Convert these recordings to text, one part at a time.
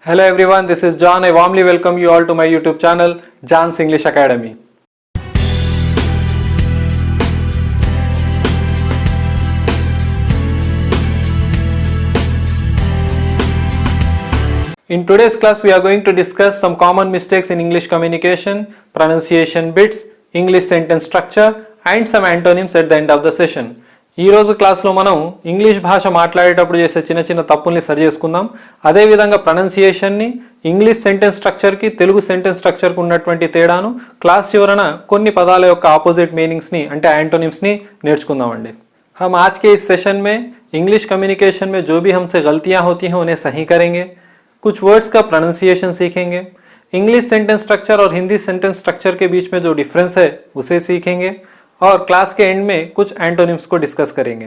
Hello everyone, this is John. I warmly welcome you all to my YouTube channel, John's English Academy. In today's class, we are going to discuss some common mistakes in English communication, pronunciation bits, English sentence structure, and some antonyms at the end of the session. ఈ రోజు క్లాస్లో మనం English భాష మాట్లాడేటప్పుడు చేసే చిన్న చిన్న తప్పుల్ని సరి చేసుకుందాం. అదేవిధంగా ప్రొనౌన్సియేషన్ని, ఇంగ్లీష్ సెంటెన్స్ స్ట్రక్చర్కి, తెలుగు సెంటెన్స్ స్ట్రక్చర్కి ఉన్నటువంటి తేడాను, క్లాస్ చివరన కొన్ని పదాల యొక్క ఆపోజిట్ మీనింగ్స్ని అంటే యాంటోనిమ్స్ని నేర్చుకుందామండి. हम आज के इस सेशन में इंग्लिश कम्युनिकेशन में जो भी हमसे गलतियां होती हैं उन्हें सही करेंगे, कुछ वर्ड्स का प्रोनाउंसिएशन सीखेंगे, इंग्लिश सेंटेंस स्ट्रक्चर और हिंदी सेंटेंस स्ट्रक्चर के बीच में जो डिफरेंस है उसे सीखेंगे और क्लास के एंड में कुछ एंटोनिम्स को डिस्कस करेंगे.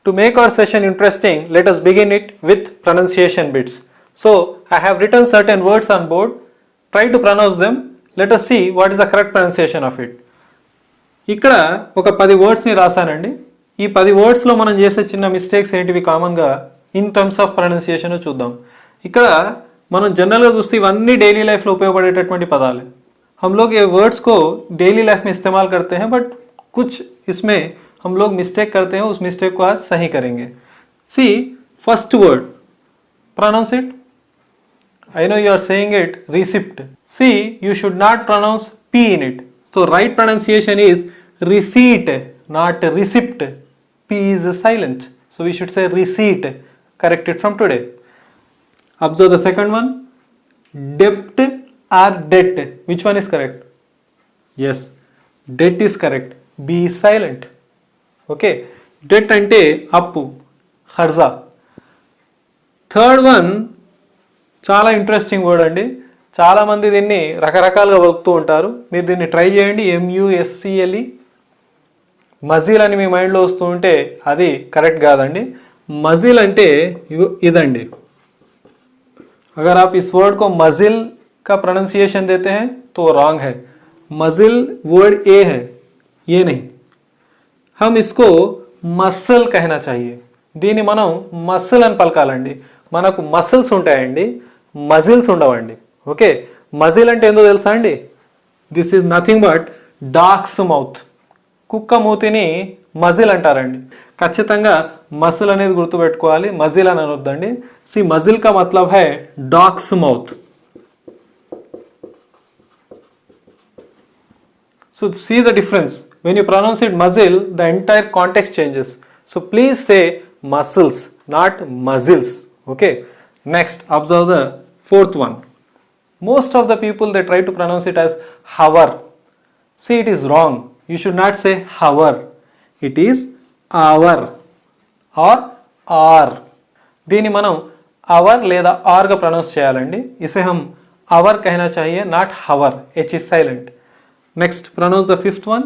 To make our session interesting, let us begin it with pronunciation bits. So, I have written certain words on board. Try to pronounce them. Let us see what is the correct pronunciation of it. ఇక్కడ ఒక 10 వర్డ్స్ని రాశానండి. ఈ 10 వర్డ్స్లో మనం చేసే చిన్న mistakes ఏంటివి కామన్గా in terms of pronunciation చూద్దాం. ఇక్కడ మనం जनरल చూస్తే ఇవన్నీ डेली लाइफ లో ఉపయోగపడేటటువంటి పదాలే. हम लोग ये वर्ड्स को डेली लाइफ में इस्तेमाल करते हैं, बट कुछ इसमें हम लोग मिस्टेक करते हैं. उस मिस्टेक को आज सही करेंगे. See first word, pronounce it. I know you are saying it, receipt. See, you should not pronounce P in it. So right pronunciation is receipt, not receipt. P is silent. So we should say receipt. Correct it from today. Observe the second one. Debt or debt. Which one is correct? Yes, debt is correct. B is silent. Okay. Debt ante appu, kharza. Third one, చాలా interesting word అండి. చాలామంది దీన్ని రకరకాలుగా వలుపుతూ ఉంటారు. మీరు దీన్ని try చేయండి. MUSCLE, muscle అని మీ మైండ్లో వస్తూ ఉంటే అది కరెక్ట్ కాదండి. మజిల్ అంటే ఇదండి. अगर आप इस वर्ड को मजिल का प्रोनाउंसिएशन देते हैं तो रॉन्ग है. मजिल वर्ड ए है, ये नहीं. हम इसको मसल कहना चाहिए. దీన్ని మనం మసిల్ అని పలకాలండి. మనకు మసిల్స్ ఉంటాయండి, మజిల్స్ ఉండవండి. ఓకే, మజిల్ అంటే ఏందో తెలుసా అండి? This is nothing but dogs mouth. కుక్క మూతిని మజిల్ అంటారండి. ఖచ్చితంగా మసిల్ అనేది గుర్తుపెట్టుకోవాలి, మజిల్ అని అనొద్దండి. సి మజిల్ కా మతలబ్ హై dog's mouth. So see the difference. When you pronounce it muzzle, the entire context changes. So please say muscles, not muscles. Okay, next observe the fourth one. Most of the people they try to pronounce it as hour. See, it is wrong. You should not say hour. It is hour or hour. దీన్ని మనం hour లేదా are గా pronounce చేయాలండి. ఇसे हम hour कहना चाहिए, not hour. H is silent. Next, pronounce the fifth one.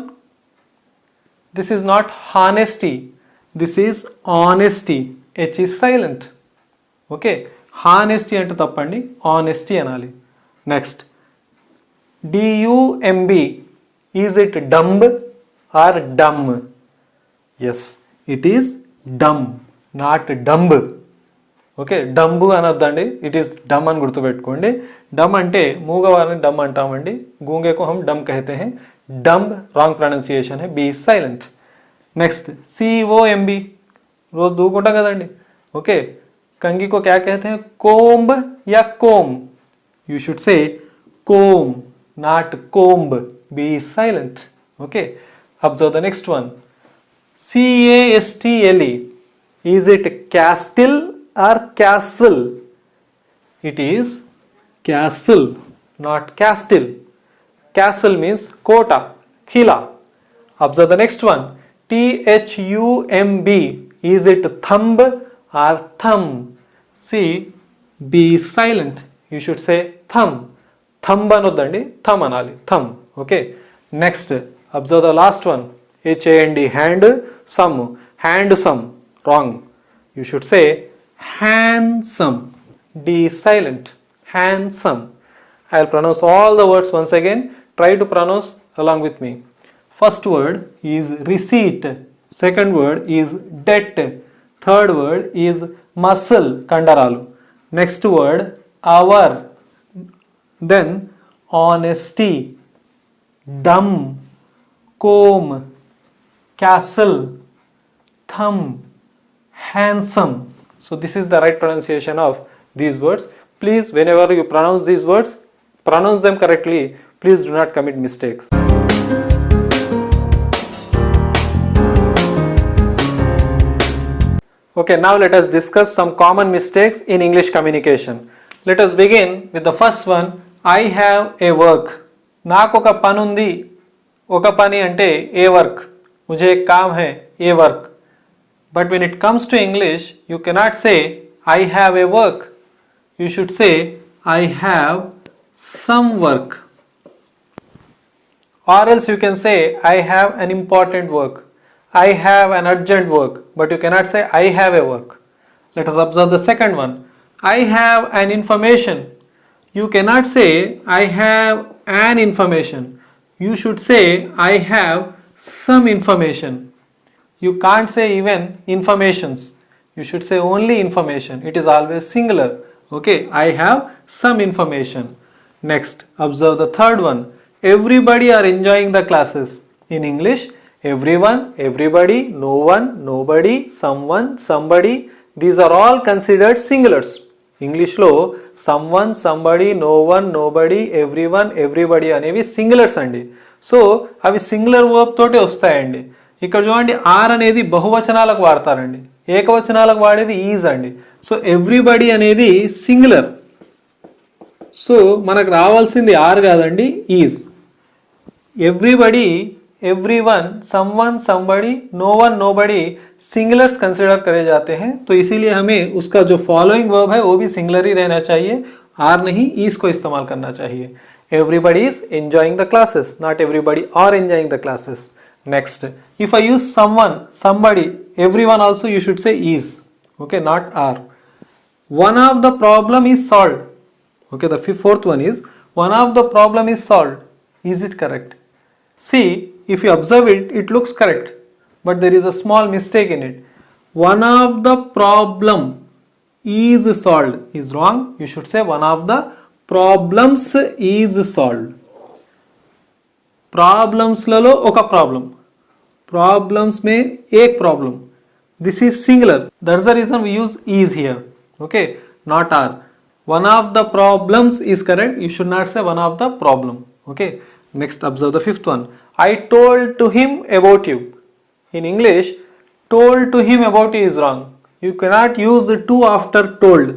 This is not honesty. This is honesty. H is silent. Okay, honesty అంటే తప్పండి, honesty అనాలి. Next, DUMB. Is it dumb or dumb? Yes, it is dumb, not dumb. Okay, dumb అనొద్దండి, it is dumb అని గుర్తుపెట్టుకోండి. డమ్ అంటే మూగవారిని డమ్ అంటామండి. గూంగే को हम डम कहते हैं. डम्ब रॉन्ग प्रोनाउंसिएशन है. B is silent. Next, COMB. रोज दूకుంటాం కదండి. ఓకే, कंघी को क्या कहते हैं? कोम्ब या कोम. You should say comb, not comb. B is silent. Okay, observe the next one. CASTLE. Is it castle or castle? It is castle, not castle. Castle means kota, khila. Observe the next one. THUMB. Is it thumb or thumb? See, B is silent. You should say thumb. Thumb anodandi, thumb anali. Thumb. Okay. Next, observe the last one. HAND, hand, some. Handsome. Wrong. You should say handsome. D is silent. Handsome. I will pronounce all the words once again. Try to pronounce along with me. First word is receipt. Second word is debt. Third word is muscle, kandaralu. Next word, hour. Then honesty, dumb, comb, castle, thumb, handsome. So this is the right pronunciation of these words. Please, whenever you pronounce these words, pronounce them correctly. Please do not commit mistakes. Okay, now let us discuss some common mistakes in English communication. Let us begin with the first one. I have a work. నాకు ఒక పని ఉంది. ఒక పని అంటే ఏ work. मुझे एक काम है, ఏ work. But when it comes to English, you cannot say I have a work. You should say I have some work. Or else you can say I have an important work. I have an urgent work, but you cannot say I have a work. Let us observe the second one. I have an information. You cannot say I have an information. You should say I have some information. You can't say even informations. You should say only information. It is always singular. Okay, I have some information. Next, observe the third one. Everybody are enjoying the classes. In English, everyone, everybody, no one, nobody, someone, somebody, these are all considered singulars. English లో someone, somebody, no one, nobody, everyone, everybody అనేవి singulars అండి. So అవి singular verb తోటి వస్తాయండి. ఇక్కడ చూడండి are అనేది బహువచనాలకు వాడతారండి, ఏకవచనాలకు వాడేది ఈజ్ అండి. సో ఎవ్రీబడి అనేది సింగులర్. సో మనకు రావాల్సింది ఆర్ కాదండి, is. Everybody, everyone, someone, somebody, no one, nobody singulars consider करे जाते हैं. तो इसीलिए हमें उसका जो फॉलोइंग वर्ब है वो भी सिंगुलर ही रहना चाहिए, आर नहीं ईज को इस्तेमाल करना चाहिए. Everybody is enjoying the classes, not everybody are enjoying the classes. Next, if I use someone, somebody, everyone also you should say is. Okay, not are. One of the problem is solved. Okay, the fourth one is one of the problem is solved. Is it correct? See, if you observe it, it looks correct, but there is a small mistake in it. One of the problem is solved is wrong. You should say one of the problems is solved. Problems లలో ఒక problem. Problems में एक problem. This is singular. That's the reason we use is here. Okay, not are. One of the problems is correct. You should not say one of the problem. Okay. Next, observe the fifth one. I told to him about you. In English, told to him about you is wrong. You cannot use to after told.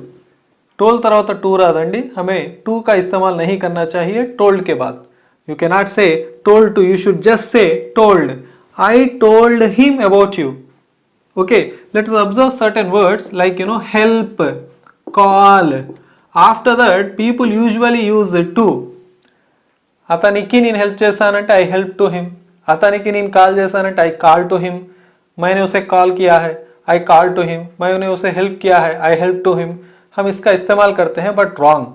Told తర్వాత to రాదండి, हमें to का इस्तेमाल नहीं करना चाहिए told के बाद. You cannot say told to. You should just say told. I told him about you. Okay, let us observe certain words like help, call. After that, people usually use to. అతనికి నేను help చేశానంటే I help to him. అతనికి నేను call చేశానంటే I call to him. मैंने उसे call किया है, आई कॉल टू हिम. मैंने उसे हेल्प किया है, आई हेल्प टू हिम. हम इसका इस्तेमाल करते हैं बट रॉन्ग.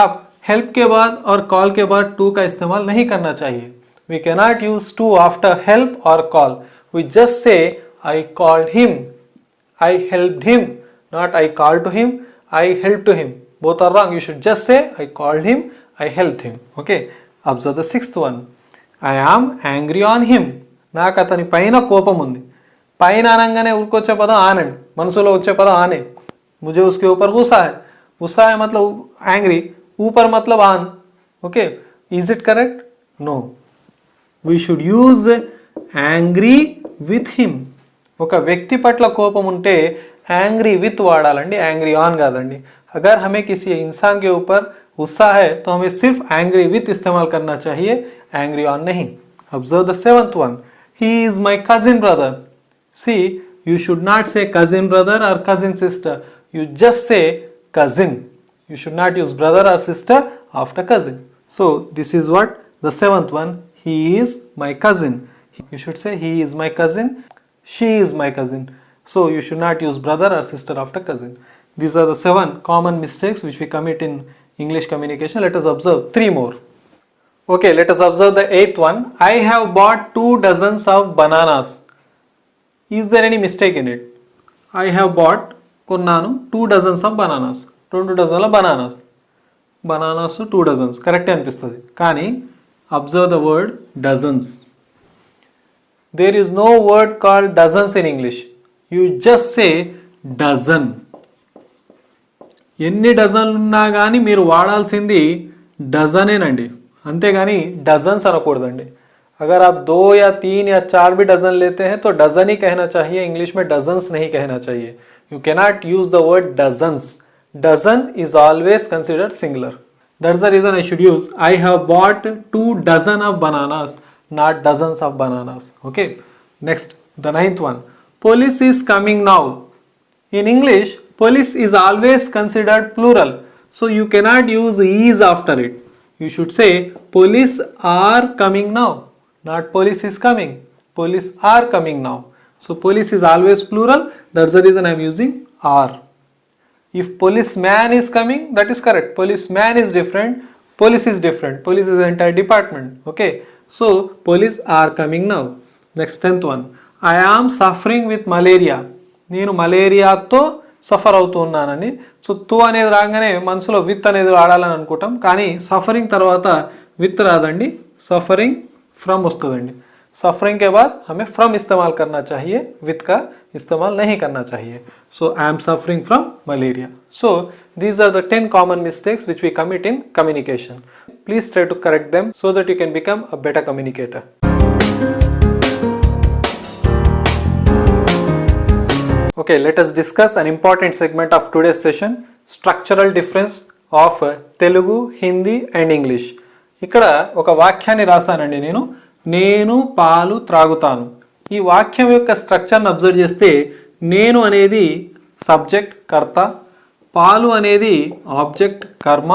आप हेल्प के बाद और कॉल के बाद टू का इस्तेमाल नहीं करना चाहिए. We can not use to after help और call. We just say I called him, I helped him, not I called to him, I help to him. Both are wrong. You should just say I called him, I helped him. Okay, observe the sixth one. I am angry on him. నాకు అతని పైన కోపం ఉంది. పైన అనగానే ఊరికొచ్చే పదం ఆనండి, మనసులో వచ్చే పదం ఆనే. मुझे उसके ऊपर गुस्सा है. गुस्सा है मतलब angry, ऊपर मतलब आन. Okay, is it correct? No. We should use angry with him. ఒక వ్యక్తి పట్ల కోపం ఉంటే angry with వాడాలండి, angry on కాదండి. अगर हमें किसी इंसान के ऊपर गुस्सा है तो हमें सिर्फ एंग्री विथ इस्तेमाल करना चाहिए, एंग्री ऑन नहीं. Observe the seventh one. He is my cousin brother. See, you should not say cousin brother और cousin sister. You just say cousin. You should not use brother और sister after cousin. So this is what the seventh one. He is my cousin. You should say he is my cousin, she is my cousin. So you should not use brother और sister after cousin. These are the 7 common mistakes which we commit in English communication. Let us observe 3 more. Okay, let us observe the 8th one. I have bought 2 dozens of bananas. Is there any mistake in it? I have bought కొన్నాను 2 dozens of bananas, 2 డజన్ల bananas. Bananas 2 dozens కరెక్టే అనిపిస్తుంది. కానీ observe the word dozens. There is no word called dozens in English. You just say dozen. ఎన్ని డజన్లు ఉన్నా కానీ మీరు వాడాల్సింది డజనేనండి, అంతేగాని డజన్స్ అనకూడదండి. अगर आप 2 या 3 या 4 भी डजन लेते हैं तो डजन ही कहना चाहिए, इंग्लिश में डजन्स नहीं कहना चाहिए. You cannot use the word dozens. Dozen is always considered singular. That's the reason I should use I have bought 2 dozen of bananas, not dozens of bananas. Okay. Next, the 9th one. Police is coming now. In English, police is always considered plural. So you cannot use is after it. You should say police are coming now. Not police is coming. Police are coming now. So police is always plural. That's the reason I am using are. If policeman is coming, that is correct. Policeman is different. Police is different. Police is an entire department. Okay. So police are coming now. Next 10th one. I am suffering with malaria. నేను మలేరియాతో suffer అవుతున్నానని. So తో అనేది రాగానే మనసులో with అనేది వాడాలని అనుకుంటాం, కానీ suffering తర్వాత విత్ రాదండి, సఫరింగ్ फ्रॉम वस्तुदंडी. सफरिंग के बाद हमें फ्रॉम इस्तेमाल करना चाहिए, विथ का इस्तेमाल नहीं करना चाहिए. So I am suffering from malaria. So these are the 10 common mistakes which we commit in communication. Please try to correct them so that you can become a better communicator. Okay, let us discuss an important segment of today's session, structural difference of Telugu, Hindi and English. ఇక్కడ ఒక వాక్యాన్ని రాశానండి నేను పాలు త్రాగుతాను. ఈ వాక్యం యొక్క స్ట్రక్చర్ని observe చేస్తే నేను అనేది సబ్జెక్ట్ కర్త, పాలు అనేది ఆబ్జెక్ట్ కర్మ,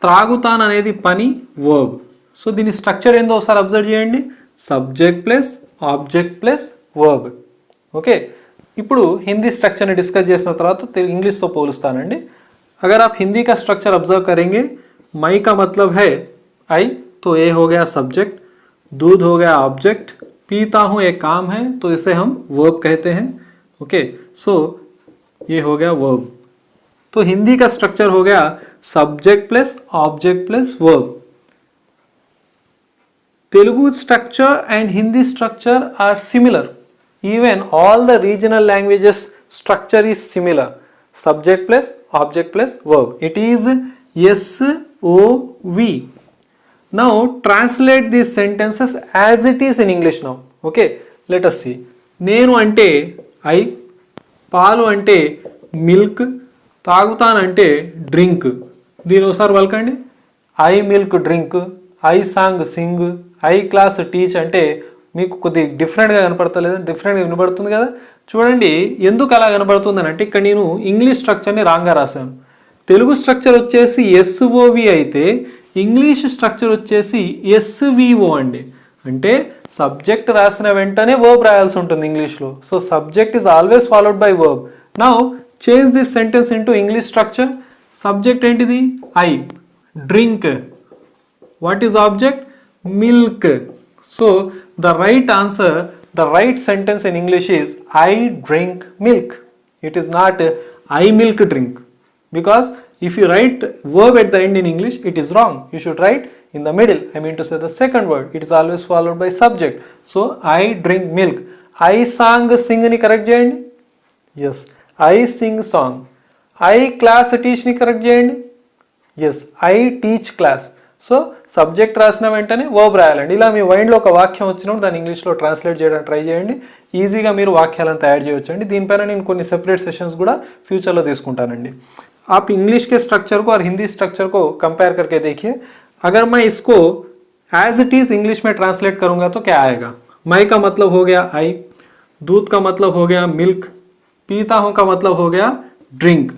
త్రాగుతాను అనేది పని వర్బ్. సో దీని స్ట్రక్చర్ ఏందో ఒకసారి అబ్జర్వ్ చేయండి, subject plus object plus verb. Okay, ఇప్పుడు హిందీ స్ట్రక్చర్ని డిస్కస్ చేసిన తర్వాత ఇంగ్లీష్తో పోలుస్తానండి. अगर आप हिंदी का स्ट्रक्चर ऑब्जर्व करेंगे, मई का मतलब है आई, तो ये हो गया सब्जेक्ट, दूध हो गया ऑब्जेक्ट, पीता हूँ एक काम है तो इसे हम वर्ब कहते हैं. ओके, सो ये हो गया वर्ब. तो हिंदी का स्ट्रक्चर हो गया subject plus object plus verb. Telugu structure and Hindi structure are similar. Even all the regional languages structure is similar. Subject plus object plus verb. It is SOV. Now translate these sentences as it is in English now. Okay, let us see. నేను అంటే I, పాలు అంటే milk, తాగుతాను అంటే drink. దీని ఒకసారి పలకండి. I milk drink, I song sing, I class teach అంటే మీకు కొద్దిగా డిఫరెంట్గా కనపడతలేదు, డిఫరెంట్గా వినపడుతుంది కదా. చూడండి ఎందుకు అలా కనపడుతుంది అని అంటే ఇక్కడ నేను ఇంగ్లీష్ స్ట్రక్చర్ని రాంగ్గా రాశాను. తెలుగు స్ట్రక్చర్ వచ్చేసి ఎస్ఓవి అయితే ఇంగ్లీష్ స్ట్రక్చర్ వచ్చేసి ఎస్విఓ అండి. అంటే సబ్జెక్ట్ రాసిన వెంటనే వర్బ్ రాయాల్సి ఉంటుంది ఇంగ్లీష్లో. So subject is always followed by verb. Now change this sentence into English structure. Subject ఏంటిది I, drink. What is object milk. So the right answer, the right sentence in English is I drink milk. It is not I milk drink, because if you write verb at the end in English, it is wrong. You should write in the middle. I mean to say the second word. It is always followed by subject. So I drink milk. I sang sing ni correct cheyandi. Yes, I sing song. I class teach ni correct cheyandi. Yes, I teach class. So subject రాసిన వెంటనే verb రాయాలండి. ఇలా మీ మైండ్లో ఒక వాక్యం వచ్చినప్పుడు దాన్ని ఇంగ్లీష్లో translate చేయడానికి ట్రై చేయండి. ఈజీగా మీరు వాక్యాలను తయారు చేయొచ్చండి. దీనిపైన నేను కొన్ని సెపరేట్ సెషన్స్ కూడా ఫ్యూచర్లో తీసుకుంటానండి. आप इंग्लिश के स्ट्रक्चर को और हिंदी स्ट्रक्चर को कंपेयर करके देखिए. अगर मैं इसको एज इट इज इंग्लिश में ट्रांसलेट करूंगा तो क्या आएगा. मई का मतलब हो गया आई, दूध का मतलब हो गया मिल्क, पीता हूं का मतलब हो गया ड्रिंक.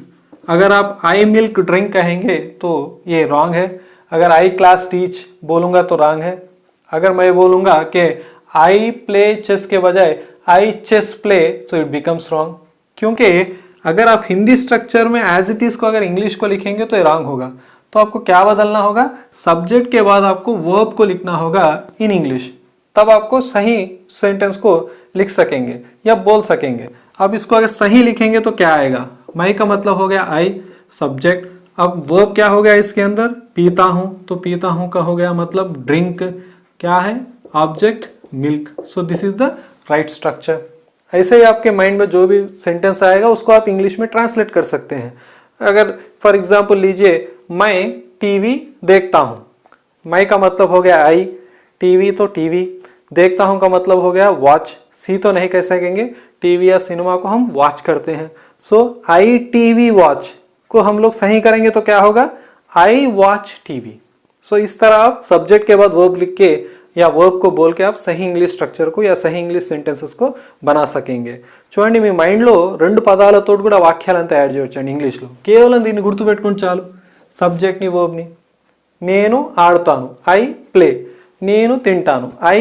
अगर आप आई मिल्क ड्रिंक कहेंगे तो ये रॉन्ग है. अगर आई क्लास टीच बोलूंगा तो रॉन्ग है. अगर मैं बोलूंगा कि आई प्ले चेस के बजाय I chess play, so it becomes wrong. क्योंकि अगर आप हिंदी स्ट्रक्चर में एज इट इज को अगर इंग्लिश को लिखेंगे तो ये रॉन्ग होगा. तो आपको क्या बदलना होगा, सब्जेक्ट के बाद आपको वर्ब को लिखना होगा इन इंग्लिश. तब आपको सही सेंटेंस को लिख सकेंगे या बोल सकेंगे. अब इसको अगर सही लिखेंगे तो क्या आएगा, माई का मतलब हो गया आई, सब्जेक्ट। अब वर्ब क्या हो गया इसके अंदर, पीता हूं, तो पीता हूं का हो गया मतलब ड्रिंक, क्या है object milk. So this is the right structure. ऐसे ही आपके माइंड में जो भी सेंटेंस आएगा उसको आप इंग्लिश में ट्रांसलेट कर सकते हैं। अगर फॉर एग्जाम्पल लीजिए, मैं टीवी देखता हूं, मैं का मतलब हो गया आई, टीवी तो टीवी, देखता हूं का मतलब हो गया वॉच, सी तो नहीं कह सकेंगे, टीवी या सिनेमा को हम वॉच करते हैं। सो आई टीवी वॉच को हम लोग सही करेंगे तो क्या होगा, आई वॉच टीवी। सो इस तरह आप सब्जेक्ट के बाद वर्ब लिख के या वर्ब को बोल के आप सही ఇంగ్లీష్ స్ట్రక్చర్ కు या సహీ ఇంగ్లీష్ సెంటెన్సెస్ కు బనా సకేంగే। చూడండి మీ మైండ్ లో రెండు పదాలతో కూడా వాక్యాలను తయారు చేయొచ్చండి ఇంగ్లీష్ లో, కేవలం దీన్ని గుర్తుపెట్టుకుంటే చాలు, సబ్జెక్ట్ ని వర్బ్ ని। నేను ఆడతాను, ఐ ప్లే, నేను తింటాను, ఐ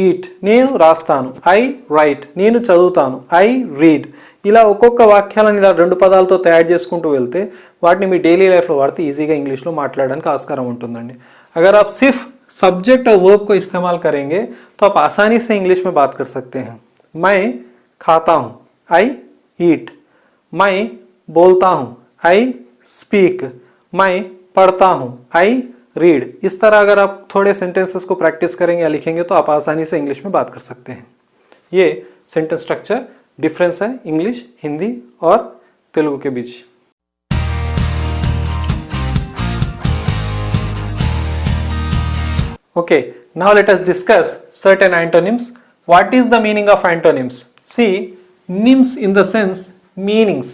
ఈట్, నేను రాస్తాను, ఐ రైట్, నేను చదువుతాను, ఐ రీడ్। ఇలా ఒక్కొక్క వాక్యాలను ఇలా రెండు పదాలతో తయారు చేసుకుంటూ వెళ్తే వాటిని మీ డైలీ లైఫ్ లో వాడితే ఈజీగా ఇంగ్లీష్ లో మాట్లాడడానికి ఆస్కారం ఉంటుందండి। అగర్ आप सिर्फ सब्जेक्ट और वर्ब को इस्तेमाल करेंगे तो आप आसानी से इंग्लिश में बात कर सकते हैं। मैं खाता हूं, आई ईट, मैं बोलता हूं, आई स्पीक, मैं पढ़ता हूं, आई रीड। इस तरह अगर आप थोड़े सेंटेंसेस को प्रैक्टिस करेंगे या लिखेंगे तो आप आसानी से इंग्लिश में बात कर सकते हैं। ये सेंटेंस स्ट्रक्चर डिफरेंस है इंग्लिश, हिंदी और तेलुगु के बीच। Okay, now let us discuss certain antonyms. What is the meaning of antonyms? See, nyms in the sense meanings.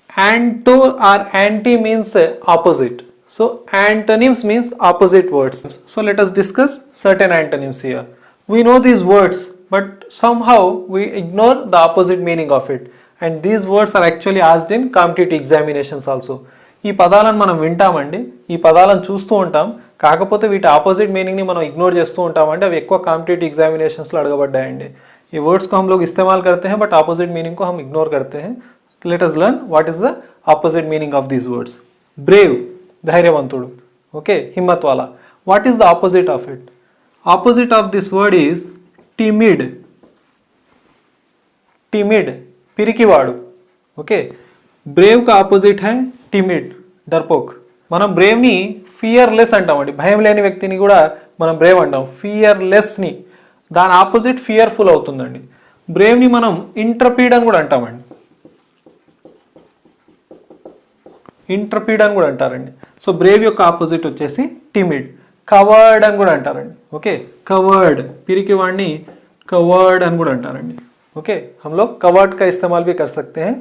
Anto or anti means opposite. So antonyms means opposite words. So let us discuss certain antonyms here. We know these words, but somehow we ignore the opposite meaning of it. And these words are actually asked in competitive examinations also. ఈ పదాలను మనం వింటామండి, ఈ పదాలను చూస్తూ ఉంటాం, కాకపోతే వీటి opposite మీనింగ్ని మనం ఇగ్నోర్ చేస్తూ ఉంటామండి। అవి ఎక్కువ కాంపిటేటివ్ ఎగ్जामिनेशंसలో అడగబడ్డాయండి। ఈ वर्ड्स को हम लोग इस्तेमाल करते हैं बट ऑपोजिट मीनिंग को हम इग्नोर करते हैं। Let us learn what is the opposite meaning of these words. Brave, धैर्यवंतुడు, ओके, हिम्मत वाला। What is the opposite of it? Opposite of this word is timid, timid, पिरिकिवाడు, ओके। ब्रेव का opposite है टिमिड, डरपोक। మనం బ్రేవ్ ని fearless అంటామండి, భయం లేని వ్యక్తిని కూడా మనం బ్రేవ్ అంటాం, ఫియర్లెస్ ని, దాని ఆపోజిట్ ఫియర్ఫుల్ అవుతుందండి। బ్రేవ్ ని మనం ఇంట్రపీడ్ అని కూడా అంటామండి, ఇంట్రపీడ్ అని కూడా అంటారండి। సో బ్రేవ్ యొక్క ఆపోజిట్ వచ్చేసి టిమిడ్। కవర్డ్ అని కూడా అంటారండి, ఓకే, కవర్డ్, పిరికి వాడిని కవర్డ్ అని కూడా అంటారండి, ఓకే। हम लोग कवर्ड का इस्तेमाल भी कर सकते हैं।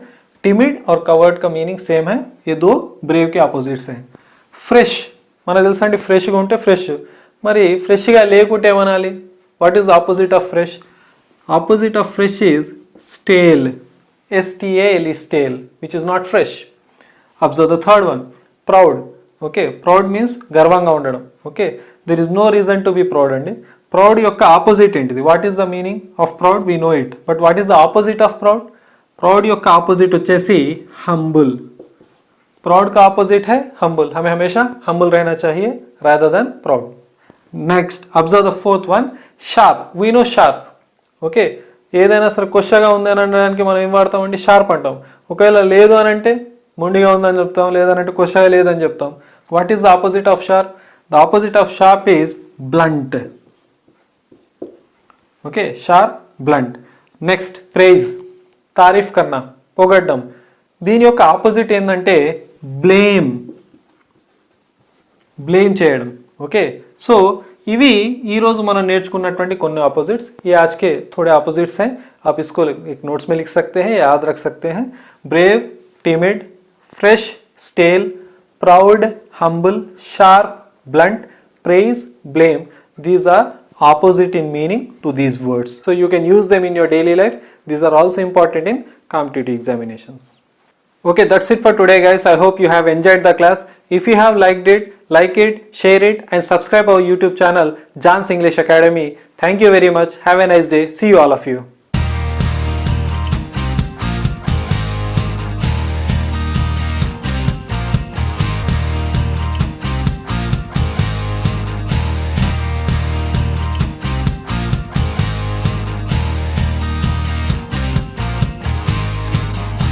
टिमिड और कवर्ड का मीनिंग सेम है, ये दो ब्रेव के ऑपोजिट्स हैं। फ्रेश, మనకు తెలుసా అండి, ఫ్రెష్గా ఉంటే ఫ్రెష్, మరి ఫ్రెష్గా లేకుంటే ఏమనాలి? What is the opposite of fresh? Opposite of fresh is stale, STALE, stale, which is not fresh. Observe the third one, proud, okay, proud means గర్వంగా ఉండడం, okay, there is no reason to be proud అండి। Proud యొక్క opposite ఏంటిది? What is the meaning of proud? We know it, but what is the opposite of proud? Proud యొక్క opposite వచ్చేసి humble. Proud का opposite है humble, हमें हमेशा humble रहना चाहिए rather than proud। Next observe the fourth one, sharp. We know sharp, okay, ఏదైనా సరే కొషగా ఉంది అని అనడానికి మనం ఏం వాడతామండి? షార్ప్ అంటాం। ఒకవేళ లేదు అని అంటే మొండిగా ఉందని చెప్తాం, లేదనంటే కొషగా లేదని చెప్తాం। What is the opposite of sharp? The opposite of sharp is blunt, okay, sharp, blunt. Next praise, తారీఫ్ కన్నా, పొగడ్డం। దీని యొక్క ఆపోజిట్ ఏంటంటే బ్లేమ్, బ్లేమ్ చేయడం, ఓకే। సో ఇవి ఈ రోజు మనం నేర్చుకున్నటువంటి కొన్ని ऑपोजिट्स। ये आज के थोड़े ऑपोजिट्स हैं, आप इसको एक नोट्स में लिख सकते हैं, याद रख सकते हैं। Brave, timid, fresh, stale, proud, humble, sharp, blunt, praise, blame. These are opposite in meaning to these words, so you can use them in your daily life. These are also important in competitive examinations. Okay, that's it for today guys. I hope you have enjoyed the class. If you have liked it, like it, share it and subscribe our YouTube channel Jan's English Academy. Thank you very much. Have a nice day. See you all of you.